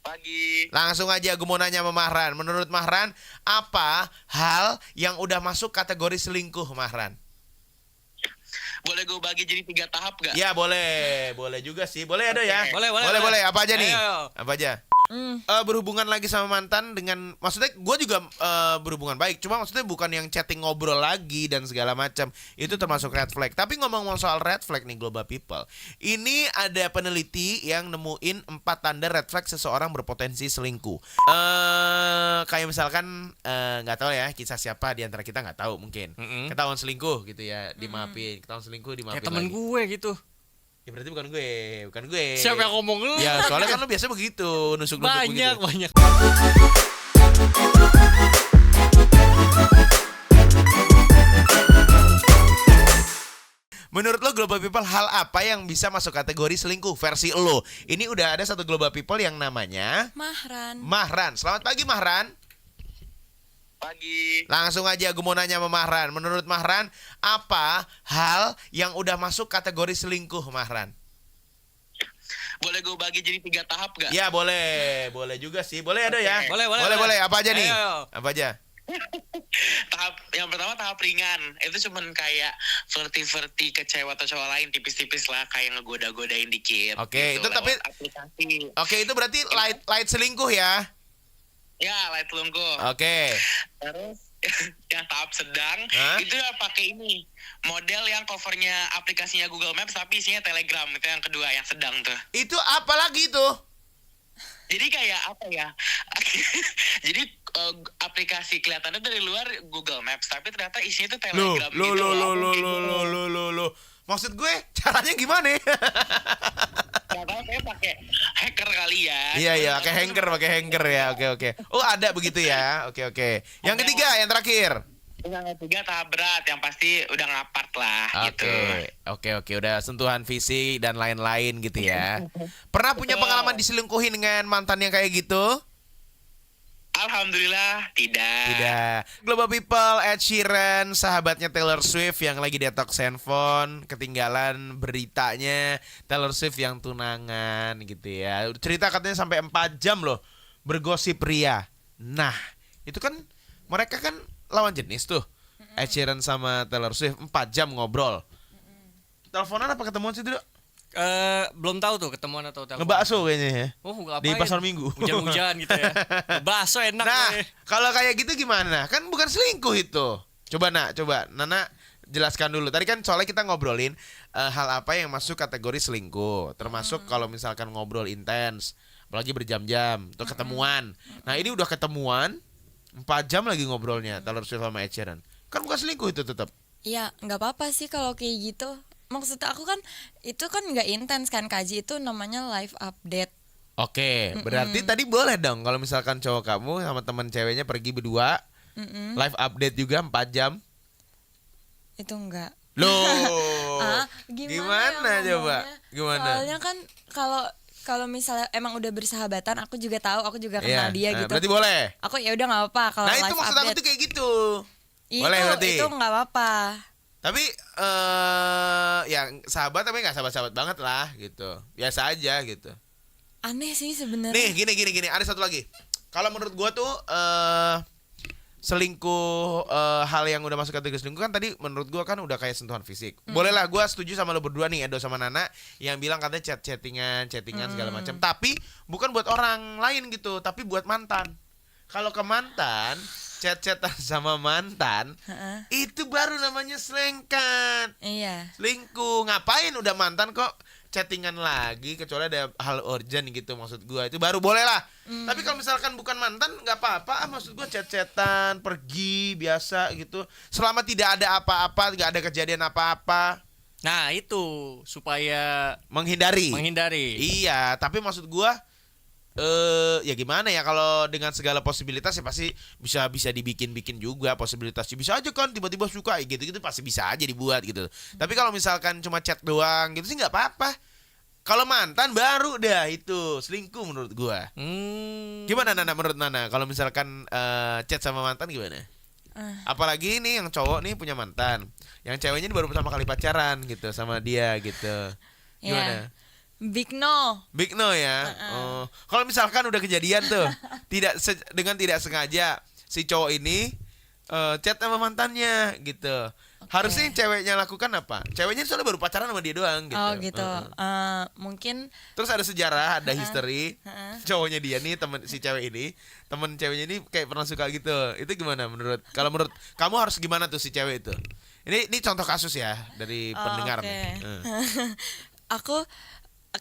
Pagi. Langsung aja gue mau nanya sama Mahran. Menurut Mahran, apa hal yang udah masuk kategori selingkuh, Mahran? Boleh gue bagi jadi 3 tahap gak? Ya boleh, boleh juga sih. Boleh ada ya? Boleh. Apa aja nih? Ayo. Apa aja? Berhubungan lagi sama mantan dengan, maksudnya gue juga berhubungan baik, cuma maksudnya bukan yang chatting ngobrol lagi dan segala macam, itu termasuk red flag. Tapi ngomong-ngomong soal red flag nih Global People, ini ada peneliti yang nemuin 4 tanda red flag seseorang berpotensi selingkuh. Kayak misalkan nggak tahu ya, kisah siapa di antara kita nggak tahu, mungkin ketahuan selingkuh gitu ya, dimaafin, ketahuan selingkuh dimaafin Kayak temen lagi. gue gitu. Ya berarti bukan gue. Siapa yang ngomong lu? Ya soalnya kan lo biasa begitu, nusuk-nusuk begitu. Banyak. Menurut lo Global People, hal apa yang bisa masuk kategori selingkuh versi lo? Ini udah ada satu Global People yang namanya Mahran. Selamat pagi Mahran. Pagi. Langsung aja gue mau nanya sama Mahran. Menurut Mahran, apa hal yang udah masuk kategori selingkuh, Mahran? Boleh gue bagi jadi 3 tahap gak? Ya boleh juga sih. Boleh ada ya? Boleh. Apa aja nih? Ayo. Apa aja? Tahap yang pertama tahap ringan. Itu cuman kayak flirty kecewa atau cowok lain tipis-tipis lah, kayak ngegoda-godain dikit. Oke, gitu, itu tapi lewat aplikasi. Oke, itu berarti light selingkuh ya? Ya, light selingkuh. Oke. Terus yang tahap sedang itu udah pakai ini model yang covernya aplikasinya Google Maps tapi isinya Telegram. Itu yang kedua, yang sedang tuh. Itu apa lagi tuh? Jadi kayak apa ya? Jadi aplikasi kelihatannya dari luar Google Maps tapi ternyata isinya tuh Telegram gitu. Lo. Maksud gue caranya gimana? Gak tahu, saya pakai hacker kali ya. Iya, pakai hanger ya. Oke. Oh, ada begitu ya. Oke. Yang ketiga, yang terakhir. Yang ketiga tahap berat, yang pasti udah ngapart lah gitu. Oke, udah sentuhan fisik dan lain-lain gitu ya. Pernah punya pengalaman diselingkuhi dengan mantan yang kayak gitu? Alhamdulillah tidak. Global People, Ed Sheeran, sahabatnya Taylor Swift yang lagi detox handphone, ketinggalan beritanya Taylor Swift yang tunangan gitu ya. Cerita katanya sampai 4 jam loh bergosip ria. Nah, itu kan mereka kan lawan jenis tuh. Ed Sheeran sama Taylor Swift 4 jam ngobrol. Teleponan apa ketemuan sih dulu? Belum tahu tuh ketemuan atau telepon. Ngebakso kayaknya ya. Oh, ngapain? Di pasar Minggu. Hujan-hujan gitu ya. Bakso enak. Nah, deh. kalau kayak gitu gimana? Kan bukan selingkuh itu. Coba Nana jelaskan dulu. Tadi kan soalnya kita ngobrolin hal apa yang masuk kategori selingkuh. Termasuk kalau misalkan ngobrol intens, apalagi berjam-jam, tuh ketemuan. Nah, ini udah ketemuan 4 jam lagi ngobrolnya Taylor Swift sama Ed Sheeran. Kan bukan selingkuh itu tetap. Ya nggak apa-apa sih kalau kayak gitu. Maksud aku kan itu kan nggak intens kan, Kaji, itu namanya live update. Oke, berarti tadi boleh dong kalau misalkan cowok kamu sama teman ceweknya pergi berdua, live update juga 4 jam. Itu enggak. Loh. Gimana coba? ngomongnya? Gimana? Soalnya kan kalau misalnya emang udah bersahabatan, aku juga tahu, aku juga kenal dia gitu. Berarti boleh. Aku ya udah nggak apa-apa kalau Nah, live itu maksud aku update. tuh kayak gitu. Boleh berarti. Itu nggak apa-apa. Tapi yang sahabat tapi nggak sahabat-sahabat banget lah gitu. Biasa aja gitu. Aneh sih sebenarnya. Nih, gini. Ada satu lagi. Kalau menurut gua tuh selingkuh, hal yang udah masuk kategori selingkuh kan tadi menurut gua kan udah kayak sentuhan fisik. Boleh lah, gua setuju sama lo berdua nih, Edo sama Nana, yang bilang katanya chattingan segala macam. Tapi bukan buat orang lain gitu, tapi buat mantan. Kalau ke mantan, chat-chatan sama mantan, itu baru namanya selengkat. Iya. Selingkuh. Ngapain udah mantan kok chattingan lagi, kecuali ada hal urgent gitu, maksud gua itu baru boleh lah. Tapi kalau misalkan bukan mantan nggak apa-apa, maksud gua chat-chatan pergi biasa gitu, selama tidak ada apa-apa, nggak ada kejadian apa-apa. Nah, itu supaya menghindari. Iya, tapi maksud gua ya gimana ya, kalau dengan segala posibilitas ya pasti bisa dibikin juga posibilitasnya. Bisa aja kan tiba-tiba suka gitu pasti bisa aja dibuat gitu. Tapi kalau misalkan cuma chat doang gitu sih nggak apa-apa. Kalau mantan baru dah itu selingkuh menurut gua. Gimana Nana, menurut Nana kalau misalkan chat sama mantan gimana? Apalagi nih yang cowok nih punya mantan, yang ceweknya ini baru pertama kali pacaran gitu sama dia gitu. Gimana? Ya. Big no. Big no ya. Oh. Kalau misalkan udah kejadian tuh, dengan tidak sengaja si cowok ini chat sama mantannya gitu. Harusnya yang ceweknya lakukan apa? Ceweknya soalnya baru pacaran sama dia doang gitu. Oh gitu. Mungkin Terus ada sejarah, ada history. Cowoknya dia nih, si cewek ini, temen ceweknya ini kayak pernah suka gitu. Itu gimana menurut kamu harus gimana tuh si cewek itu? Ini contoh kasus ya dari pendengar nih.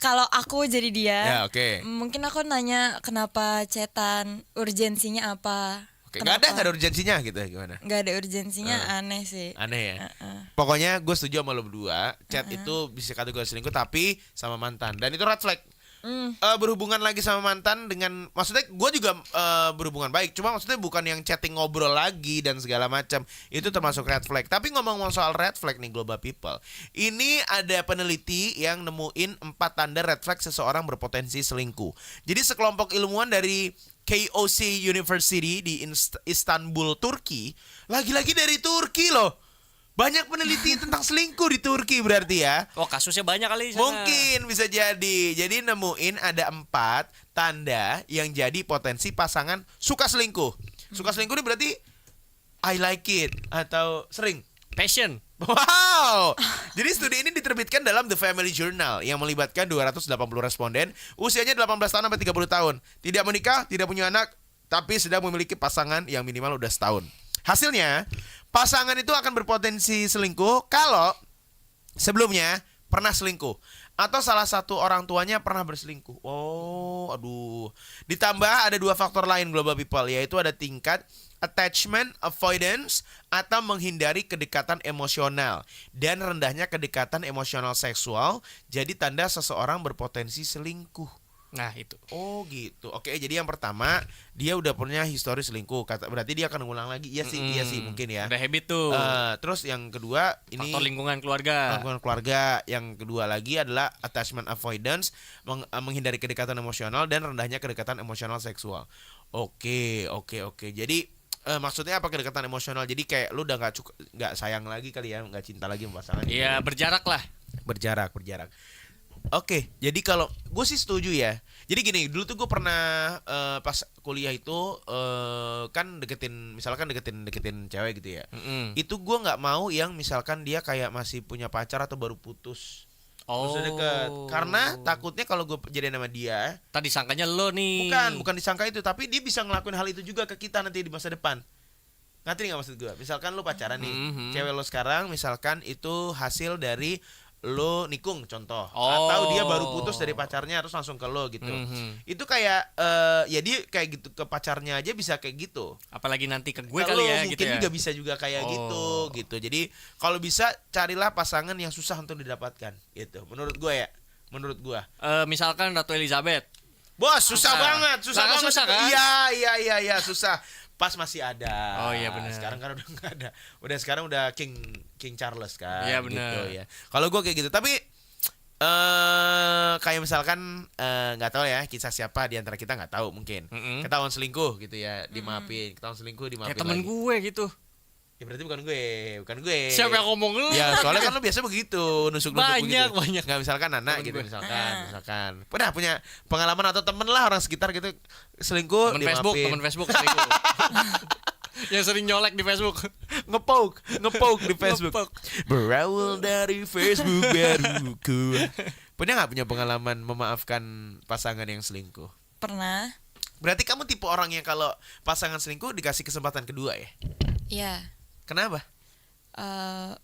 Kalau aku jadi dia, Ya, oke. mungkin aku nanya kenapa chatan, urgensinya apa? Oke, nggak ada urgensinya gitu gimana? Nggak ada urgensinya, aneh sih. Aneh ya. Pokoknya gue setuju sama lo berdua. Chat itu bisa kategori selingkuh tapi sama mantan. Dan itu red flag. Berhubungan lagi sama mantan dengan, maksudnya gue juga berhubungan baik. Cuma maksudnya bukan yang chatting ngobrol lagi dan segala macam. Itu termasuk red flag. Tapi ngomong-ngomong soal red flag nih global people. Ini ada peneliti yang nemuin 4 tanda red flag seseorang berpotensi selingkuh. Jadi sekelompok ilmuwan dari KOC University di Istanbul, Turki. Lagi-lagi dari Turki loh. Banyak peneliti tentang selingkuh di Turki berarti ya. Oh, kasusnya banyak kali di sana. Mungkin bisa jadi. Jadi nemuin ada 4 tanda yang jadi potensi pasangan suka selingkuh. Suka selingkuh ini berarti I like it atau sering. Passion. Wow. Jadi studi ini diterbitkan dalam The Family Journal yang melibatkan 280 responden usianya 18 tahun sampai 30 tahun. Tidak menikah, tidak punya anak, tapi sedang memiliki pasangan yang minimal udah setahun. Hasilnya, pasangan itu akan berpotensi selingkuh kalau sebelumnya pernah selingkuh atau salah satu orang tuanya pernah berselingkuh. Oh, aduh. Ditambah ada 2 faktor lain global people, yaitu ada tingkat attachment avoidance atau menghindari kedekatan emosional dan rendahnya kedekatan emosional seksual jadi tanda seseorang berpotensi selingkuh. Nah, itu. Oh gitu. Oke, jadi yang pertama dia udah punya histori selingkuh. Berarti dia akan ngulang lagi. Iya sih mungkin ya. Udah habit tuh. Terus yang kedua ini faktor lingkungan keluarga. Lingkungan keluarga. Yang kedua lagi adalah attachment avoidance, menghindari kedekatan emosional dan rendahnya kedekatan emosional seksual. Oke. Jadi maksudnya apa kedekatan emosional? Jadi kayak lu udah nggak sayang lagi kali ya, nggak cinta lagi sama pasangan. Iya, berjarak lah. Berjarak. Oke, jadi kalau gue sih setuju ya. Jadi gini, dulu tuh gue pernah pas kuliah itu kan deketin cewek gitu ya. Itu gue nggak mau yang misalkan dia kayak masih punya pacar atau baru putus. Terus deket. Karena takutnya kalau gue jadian sama dia, tadi sangkanya lo nih. Bukan disangka itu, tapi dia bisa ngelakuin hal itu juga ke kita nanti di masa depan. Ngerti nggak maksud gue? Misalkan lo pacaran nih, cewek lo sekarang misalkan itu hasil dari lo nikung contoh, atau dia baru putus dari pacarnya terus langsung ke lo gitu. Itu kayak ya dia kayak gitu ke pacarnya aja bisa kayak gitu. Apalagi nanti ke gue Kalau kali ya mungkin gitu ya. juga bisa juga kayak gitu. Jadi kalau bisa carilah pasangan yang susah untuk didapatkan gitu. Menurut gue. Misalkan Ratu Elizabeth. Bos, susah banget. Susah kan? Iya, susah. Pas masih ada. Oh iya benar. Sekarang kan udah nggak ada. Sekarang udah King Charles kan. Iya benar. Gitu ya. Kalau gue kayak gitu, tapi kayak misalkan nggak tahu ya kisah siapa di antara kita nggak tahu mungkin. Ketahuan selingkuh gitu ya, dimaafin. Ketahuan selingkuh dimaafin. Kayak temen lagi. gue gitu. Ya berarti bukan gue. Siapa yang ngomong lu? Ya soalnya kan lu biasa begitu nusuk Banyak. Nggak misalkan anak Temen gitu gue. misalkan. Pernah punya pengalaman atau temen lah orang sekitar gitu selingkuh Temen Facebook selingkuh. Yang sering nyolek di Facebook. ngepoke di Facebook. Ngepoke. Berawal dari Facebook baruku. Pernah nggak punya pengalaman memaafkan pasangan yang selingkuh? Pernah. Berarti kamu tipe orang yang kalau pasangan selingkuh dikasih kesempatan kedua ya? Iya. Kenapa?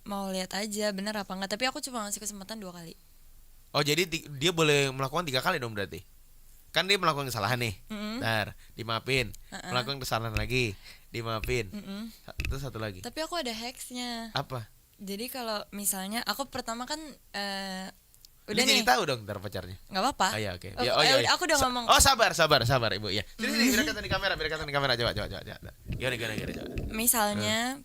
Mau lihat aja bener apa enggak, tapi aku cuma ngasih kesempatan 2 kali. Oh jadi dia boleh melakukan 3 kali dong berarti? Kan dia melakukan kesalahan nih, ntar dimaafin, melakukan kesalahan lagi, dimaafin, terus satu lagi. Tapi aku ada hacksnya. Apa? Jadi kalau misalnya aku pertama kan udah Dia nih. jadi tahu dong ntar pacarnya. Nggak apa-apa. Oh iya oke. Oh, Ya, ya, aku udah ngomong. Oh sabar Ibu ya. Sini biar kelihatan di kamera coba. Gimana coba. Misalnya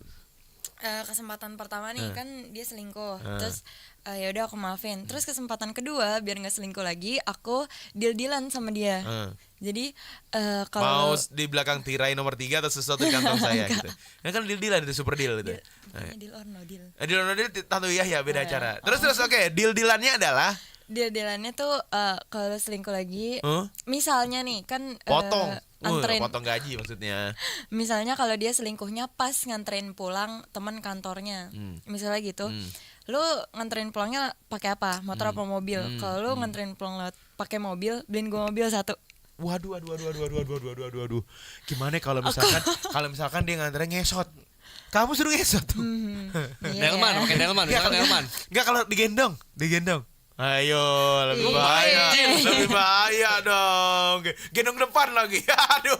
kesempatan pertama nih kan dia selingkuh, terus ya udah aku maafin. Terus kesempatan kedua biar nggak selingkuh lagi, aku deal-dealan sama dia. Jadi Mau kalau di belakang tirai nomor 3 atau sesuatu di kantong saya gitu. Nah kan deal-dealan itu super deal itu. pokoknya deal or no deal. Deal or no deal Tante ya beda acara. Terus oke, deal-dealannya adalah Deal-dealannya tuh kalau selingkuh lagi, misalnya nih kan Potong. anterin, Potong gaji maksudnya. misalnya kalau dia selingkuhnya pas nganterin pulang teman kantornya, misalnya gitu, lu nganterin pulangnya pakai apa, motor apa mobil? Kalau lu nganterin pulang lewat pakai mobil, beliin gua mobil satu. Waduh. Gimana kalau misalkan dia nganterin ngesot? Kamu suruh ngesot tuh. Iya. Delman, pakai Delman, misalkan Delman. Enggak kalau digendong. Ayo, lebih bahaya dong. Gendong depan lagi. Aduh.